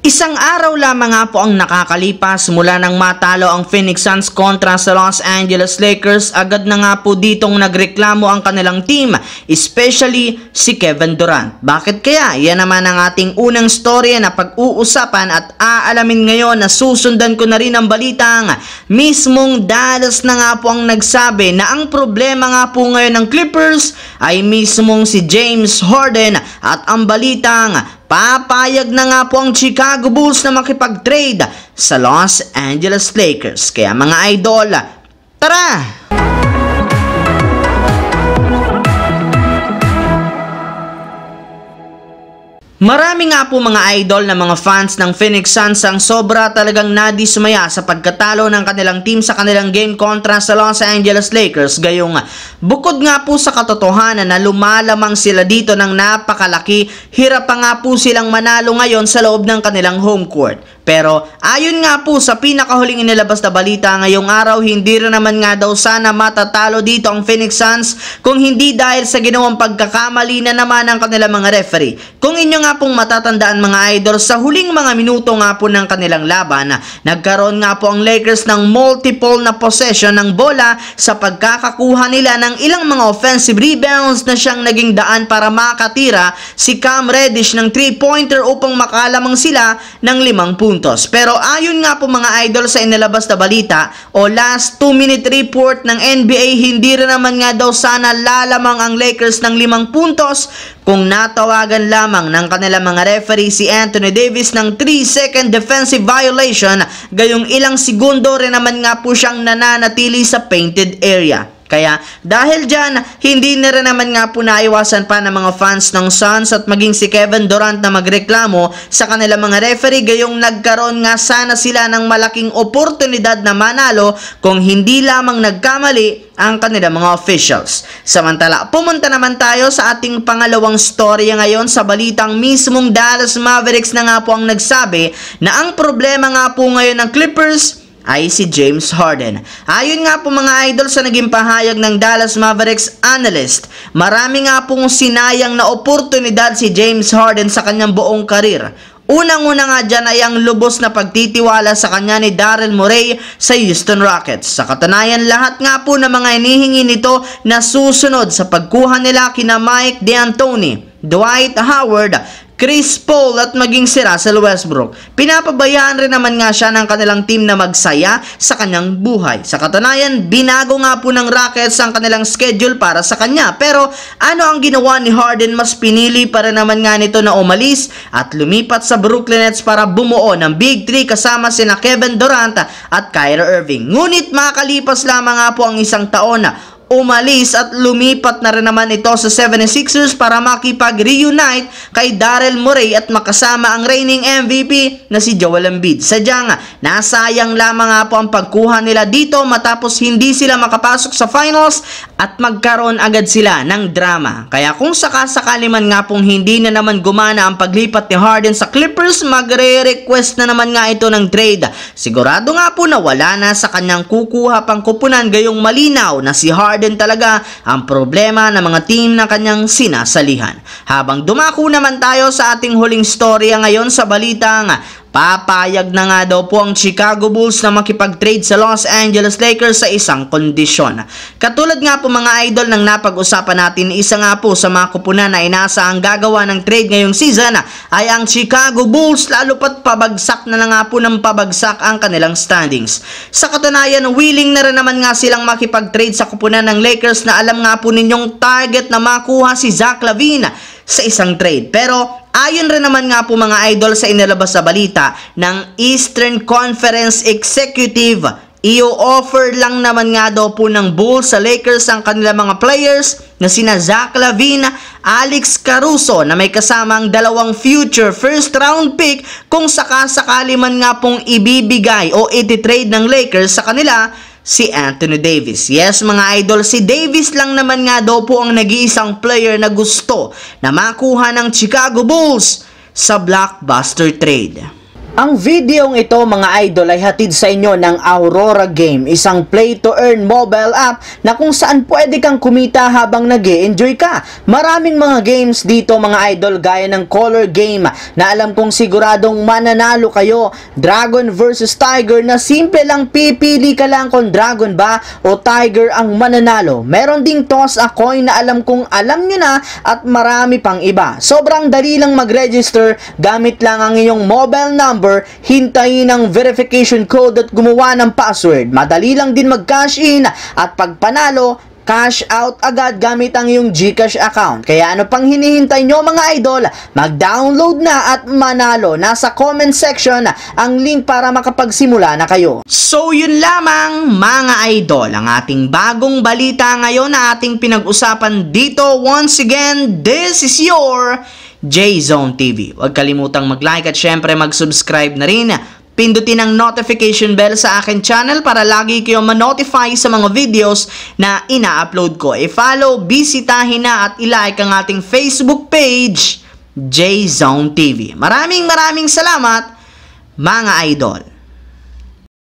Isang araw lamang nga po ang nakakalipas mula nang matalo ang Phoenix Suns kontra sa Los Angeles Lakers. Agad na nga po ditong nagreklamo ang kanilang team, especially si Kevin Durant. Bakit kaya? Yan naman ang ating unang storya na pag-uusapan at aalamin ngayon na susundan ko na rin ang balitang mismong Dallas na nga po ang nagsabi na ang problema nga po ngayon ng Clippers ay mismong si James Harden at ang balitang papayag na nga po ang Chicago Bulls na makipag-trade sa Los Angeles Lakers. Kaya mga idol, tara! Marami nga po mga idol na mga fans ng Phoenix Suns ang sobra talagang nadismaya sa pagkatalo ng kanilang team sa kanilang game kontra sa Los Angeles Lakers. Gayong bukod nga po sa katotohanan na lumalamang sila dito ng napakalaki, hirap pa nga po silang manalo ngayon sa loob ng kanilang home court. Pero ayon nga po sa pinakahuling inilabas na balita ngayong araw, hindi rin naman nga daw sana matatalo dito ang Phoenix Suns kung hindi dahil sa ginawang pagkakamali na naman ng kanilang mga referee. Kung inyo nga pong matatandaan mga idol, sa huling mga minuto nga po ng kanilang laban, nagkaroon nga po ang Lakers ng multiple na possession ng bola sa pagkakakuha nila ng ilang mga offensive rebounds na siyang naging daan para makatira si Cam Reddish ng 3-pointer upang makalamang sila ng 5 puntos. Pero ayon nga po mga idol sa inilabas na balita o last 2-minute report ng NBA, hindi rin naman nga daw sana lalamang ang Lakers ng 5 puntos kung natawagan lamang ng kanilang mga referee si Anthony Davis ng 3-second defensive violation, gayong ilang segundo rin naman nga po siyang nananatili sa painted area. Kaya dahil dyan, hindi na rin naman nga po naiwasan pa ng mga fans ng Suns at maging si Kevin Durant na magreklamo sa kanilang mga referee, gayong nagkaroon nga sana sila ng malaking oportunidad na manalo kung hindi lamang nagkamali ang kanilang mga officials. Samantala, pumunta naman tayo sa ating pangalawang storya ngayon sa balitang mismong Dallas Mavericks na nga po ang nagsabi na ang problema nga po ngayon ng Clippers ay si James Harden. Ayon nga po mga idol sa naging pahayag ng Dallas Mavericks analyst, marami nga pong sinayang na oportunidad si James Harden sa kanyang buong karir. Unang-una nga dyan ay ang lubos na pagtitiwala sa kanya ni Daryl Morey sa Houston Rockets. Sa katunayan, lahat nga po ng mga hinihingi nito na susunod sa pagkuha nila kina Mike D'Antoni, Dwight Howard, Chris Paul at maging si Russell Westbrook. Pinapabayaan rin naman nga siya ng kanilang team na magsaya sa kanyang buhay. Sa katunayan, binago nga po ng Rockets ang kanilang schedule para sa kanya. Pero ano ang ginawa ni Harden? Mas pinili pa rin naman nga nito na umalis at lumipat sa Brooklyn Nets para bumuo ng Big 3 kasama sina Kevin Durant at Kyrie Irving. Ngunit makalipas lamang nga po ang isang taon, umalis at lumipat na rin naman ito sa 76ers para makipag-reunite kay Daryl Morey at makasama ang reigning MVP na si Joel Embiid. Sadyang nasayang lamang nga po ang pagkuha nila dito matapos hindi sila makapasok sa finals at magkaroon agad sila ng drama. Kaya kung sakasakali man nga pong hindi na naman gumana ang paglipat ni Harden sa Clippers, magre-request na naman nga ito ng trade. Sigurado nga po na wala na sa kanyang kukuha pang kupunan, gayong malinaw na si Harden talaga ang problema ng mga team na kanyang sinasalihan. Habang dumako naman tayo sa ating huling storya ngayon sa balitang papayag na nga daw po ang Chicago Bulls na makipag-trade sa Los Angeles Lakers sa isang kondisyon. Katulad nga po mga idol ng napag-usapan natin, isa nga po sa mga kupunan na inaasahang gagawa ng trade ngayong season ay ang Chicago Bulls, lalo pat pabagsak na nga po ng pabagsak ang kanilang standings. Sa katunayan, willing na rin naman nga silang makipag-trade sa kupunan ng Lakers na alam nga po ninyong target na makuha si Zach LaVine sa isang trade. Pero ayon rin naman nga po mga idol sa inilabas sa balita ng Eastern Conference Executive, i-offer lang naman nga daw po ng Bulls sa Lakers ang kanilang mga players na sina Zach LaVine, Alex Caruso na may kasamang 2 future first round pick kung sakasakali man nga pong ibibigay o iti-trade ng Lakers sa kanila si Anthony Davis. Yes mga idol, si Davis lang naman nga daw po ang nag-iisang player na gusto na makuha ng Chicago Bulls sa blockbuster trade. Ang videong ito mga idol ay hatid sa inyo ng Aurora Game, isang play-to-earn mobile app na kung saan pwede kang kumita habang nag-e-enjoy ka. Maraming mga games dito mga idol gaya ng Color Game na alam kong siguradong mananalo kayo. Dragon versus Tiger na simple lang, pipili ka lang kung Dragon ba o Tiger ang mananalo. Meron ding Toss a Coin na alam kong alam nyo na at marami pang iba. Sobrang dali lang mag-register, gamit lang ang iyong mobile number, hintayin ang verification code at gumawa ng password. Madali lang din mag-cash in at pag panalo, cash out agad gamit ang iyong GCash account. Kaya ano pang hinihintay nyo mga idol? Mag-download na at manalo. Nasa comment section ang link para makapagsimula na kayo. So yun lamang mga idol, ang ating bagong balita ngayon na ating pinag-usapan dito. Once again, this is your J-Zone TV. Huwag kalimutang mag-like at syempre mag-subscribe na rin. Pindutin ang notification bell sa akin channel para lagi kayo ma-notify sa mga videos na ina-upload ko. I-follow, bisitahin na at i-like ang ating Facebook page, J-Zone TV. Maraming salamat mga idol.